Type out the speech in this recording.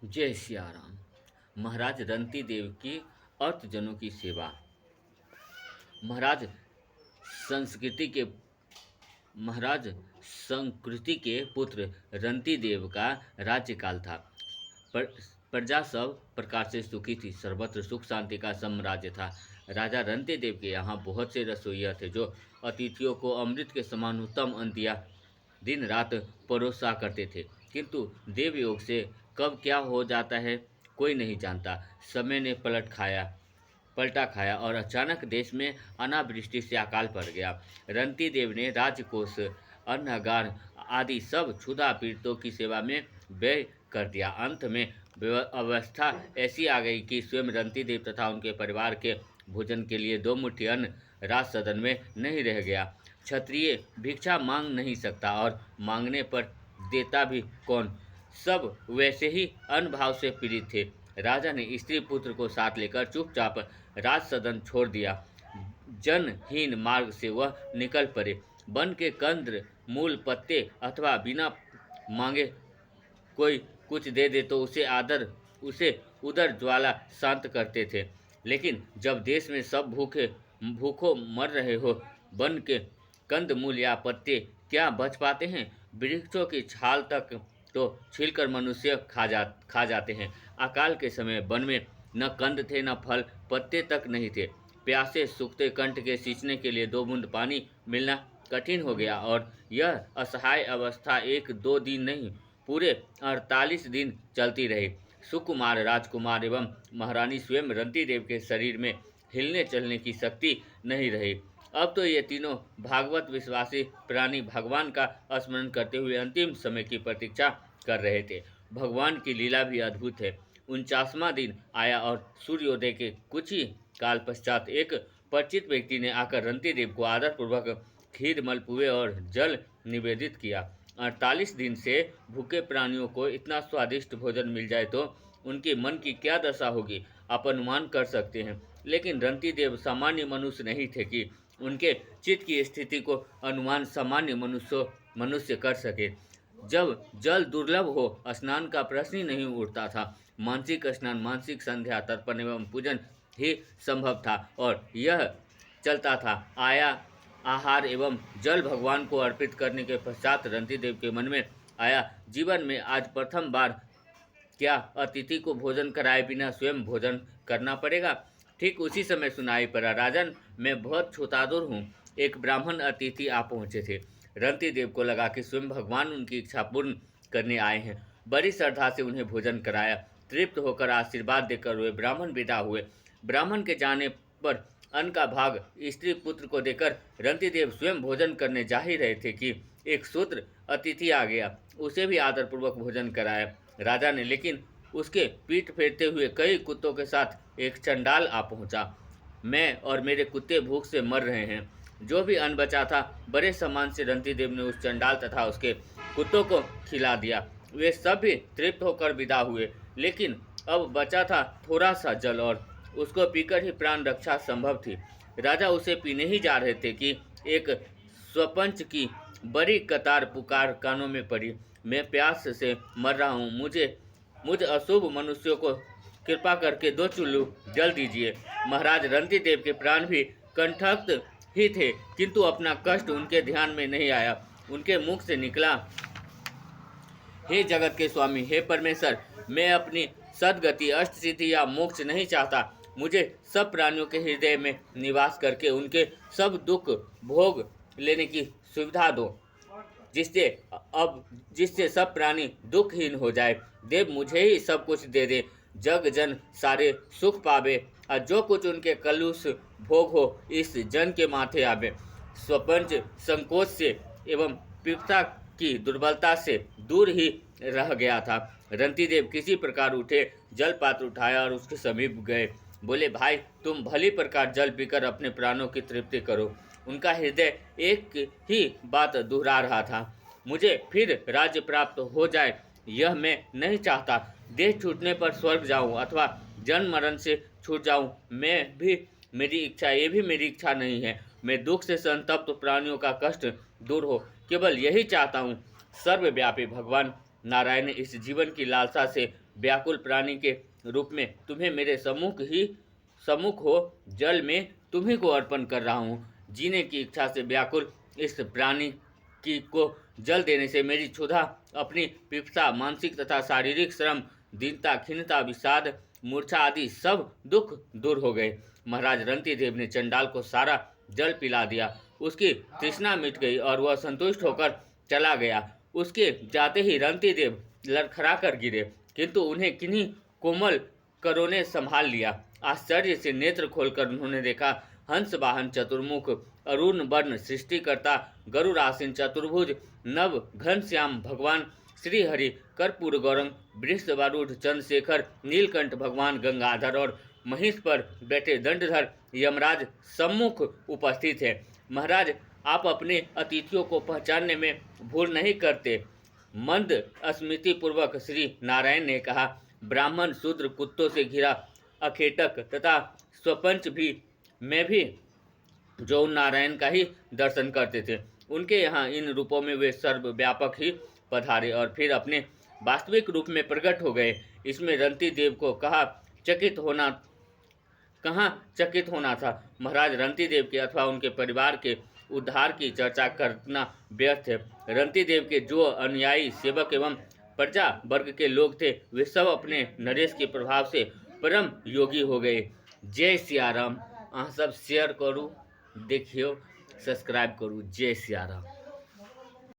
जय सिया राम। महाराज रंती देव की अर्तजनों की सेवा। महाराज संस्कृति के महाराज संकृति के पुत्र रंती देव का राज्यकाल था। पर, प्रजा सब प्रकार से सुखी थी। सर्वत्र सुख शांति का साम्राज्य था। राजा रंती देव के यहाँ बहुत से रसोइया थे जो अतिथियों को अमृत के समान उत्तम अंतिया दिन रात परोसा करते थे। किंतु देवयोग से कब क्या हो जाता है कोई नहीं जानता। समय ने पलटा खाया और अचानक देश में अनावृष्टि से अकाल पड़ गया। रंती देव ने राजकोष, अन्नागार आदि सब क्षुधा पीड़ितों की सेवा में व्यय कर दिया। अंत में अवस्था ऐसी आ गई कि स्वयं रंती देव तथा उनके परिवार के भोजन के लिए दो मुट्ठी अन्न राज सदन में नहीं रह गया। क्षत्रिय भिक्षा मांग नहीं सकता और मांगने पर देता भी कौन। सब वैसे ही अनभाव से पीड़ित थे। राजा ने स्त्री पुत्र को साथ लेकर चुपचाप राज सदन छोड़ दिया। जनहीन मार्ग से वह निकल पड़े। वन के कंद मूल पत्ते अथवा बिना मांगे कोई कुछ दे दे तो उसे उदर ज्वाला शांत करते थे। लेकिन जब देश में सब भूखों मर रहे हो, वन के कंद मूल या पत्ते क्या बच पाते हैं। वृक्षों की छाल तक तो छीलकर मनुष्य खा जाते हैं। अकाल के समय वन में न कंद थे, न फल, पत्ते तक नहीं थे। प्यासे सूखते कंठ के सींचने के लिए दो बूंद पानी मिलना कठिन हो गया और यह असहाय अवस्था एक दो दिन नहीं, पूरे 48 दिन चलती रही। सुकुमार राजकुमार एवं महारानी स्वयं रंती देव के शरीर में हिलने चलने की शक्ति नहीं रही। अब तो ये तीनों भागवत विश्वासी प्राणी भगवान का स्मरण करते हुए अंतिम समय की प्रतीक्षा कर रहे थे। भगवान की लीला भी अद्भुत है। 49वां दिन आया और सूर्योदय के कुछ ही काल पश्चात एक परिचित व्यक्ति ने आकर रंती देव को आदरपूर्वक खीर, मलपुए और जल निवेदित किया। 48 दिन से भूखे प्राणियों को इतना स्वादिष्ट भोजन मिल जाए तो उनके मन की क्या दशा होगी, आप अनुमान कर सकते हैं। लेकिन रंती देव सामान्य मनुष्य नहीं थे कि उनके चित्त की स्थिति को अनुमान सामान्य मनुष्य कर सके। जब जल दुर्लभ हो, स्नान का प्रश्न ही नहीं उठता था। मानसिक स्नान, मानसिक संध्या, तर्पण एवं पूजन ही संभव था और यह चलता था। आहार एवं जल भगवान को अर्पित करने के पश्चात रंती देव के मन में आया, जीवन में आज प्रथम बार क्या अतिथि को भोजन कराए बिना स्वयं भोजन करना पड़ेगा। ठीक उसी समय सुनाई पड़ा, राजन मैं बहुत क्षुधातुर हूँ। एक ब्राह्मण अतिथि आ पहुँचे थे। रंती देव को लगा कि स्वयं भगवान उनकी इच्छा पूर्ण करने आए हैं। बड़ी श्रद्धा से उन्हें भोजन कराया। तृप्त होकर आशीर्वाद देकर वे ब्राह्मण विदा हुए। ब्राह्मण के जाने पर अन्न का भाग स्त्री पुत्र को देकर रंती देव स्वयं भोजन करने जा ही रहे थे कि एक शूद्र अतिथि आ गया। उसे भी आदरपूर्वक भोजन कराया राजा ने, लेकिन उसके पीठ फेरते हुए कई कुत्तों के साथ एक चंडाल आ पहुंचा। मैं और मेरे कुत्ते भूख से मर रहे हैं। जो भी अन्न बचा था बड़े सम्मान से रंती देव ने उस चंडाल तथा उसके कुत्तों को खिला दिया। वे सब भी तृप्त होकर विदा हुए। लेकिन अब बचा था थोड़ा सा जल और उसको पीकर ही प्राण रक्षा संभव थी। राजा उसे पीने ही जा रहे थे कि एक स्वपंच की बड़ी कतार पुकार कानों में पड़ी। मैं प्यास से मर रहा हूँ, मुझ अशुभ मनुष्यों को कृपा करके 2 चुल्लू जल दीजिए। महाराज रंती देव के प्राण भी कंठस्थ ही थे, किंतु अपना कष्ट उनके ध्यान में नहीं आया। उनके मुख से निकला, हे जगत के स्वामी, हे परमेश्वर, मैं अपनी सदगति, अष्ट सिद्धि या मोक्ष नहीं चाहता। मुझे सब प्राणियों के हृदय में निवास करके उनके सब दुख भोग लेने की सुविधा दो, जिससे सब प्राणी दुखहीन हो जाए। देव मुझे ही सब कुछ दे दे, जग जन सारे सुख पावे और जो कुछ उनके कलुष भोग हो इस जन के माथे आवे। स्वपंच संकोच से एवं पीड़िता की दुर्बलता से दूर ही रह गया था। रंती देव किसी प्रकार उठे, जल पात्र उठाया और उसके समीप गए। बोले, भाई तुम भली प्रकार जल पीकर अपने प्राणों की तृप्ति करो। उनका हृदय एक ही बात दोहरा रहा था, मुझे फिर राज्य प्राप्त हो जाए यह मैं नहीं चाहता। देह छूटने पर स्वर्ग जाऊं अथवा जन्म मरण से छूट जाऊं, ये भी मेरी इच्छा नहीं है। मैं दुख से संतप्त प्राणियों का कष्ट दूर हो, केवल यही चाहता हूँ। सर्वव्यापी भगवान नारायण, इस जीवन की लालसा से व्याकुल प्राणी के रूप में तुम्हें मेरे सम्मुख हो जल में तुम्ही को अर्पण कर रहा हूँ। जीने की इच्छा से व्याकुल इस प्राणी की को जल देने से मेरी क्षुधा, अपनी पिपासा, मानसिक तथा शारीरिक श्रम, दीनता, खिन्नता, विषाद, मूर्छा आदि सब दुख दूर हो गए। महाराज रंती देव ने चंडाल को सारा जल पिला दिया। उसकी तृष्णा मिट गई और वह संतुष्ट होकर चला गया। उसके जाते ही रंती देव लड़खड़ा कर गिरे, किंतु उन्हें किन्हीं कोमल करों ने संभाल लिया। आश्चर्य से नेत्र खोलकर उन्होंने देखा, हंस वाहन चतुर्मुख अरुण वर्ण सृष्टिकर्ता गरुड़ासीन चतुर्भुज नव घनश्याम भगवान श्री हरि कर्पूर गौरंग वृषभारूढ़ चंद्रशेखर नीलकंठ भगवान गंगाधर और महिष पर बैठे दंडधर यमराज सम्मुख उपस्थित है। महाराज, आप अपने अतिथियों को पहचानने में भूल नहीं करते। मंद स्मृति पूर्वक श्री नारायण ने कहा, ब्राह्मण, शूद्र, कुत्तों से घिरा अखेटक तथा स्वपंच भी मैं भी जो उन नारायण का ही दर्शन करते थे, उनके यहाँ इन रूपों में वे सर्वव्यापक ही पधारे और फिर अपने वास्तविक रूप में प्रकट हो गए। इसमें रंती देव को कहाँ चकित होना था। महाराज रंती देव के अथवा उनके परिवार के उद्धार की चर्चा करना व्यर्थ है। रंती देव के जो अनुयायी, सेवक एवं प्रजा वर्ग के लोग थे, वे सब अपने नरेश के प्रभाव से परम योगी हो गए। जय सिया राम। अहाँ सब शेयर करू, देखियो, सब्सक्राइब करू। जय सिया राम।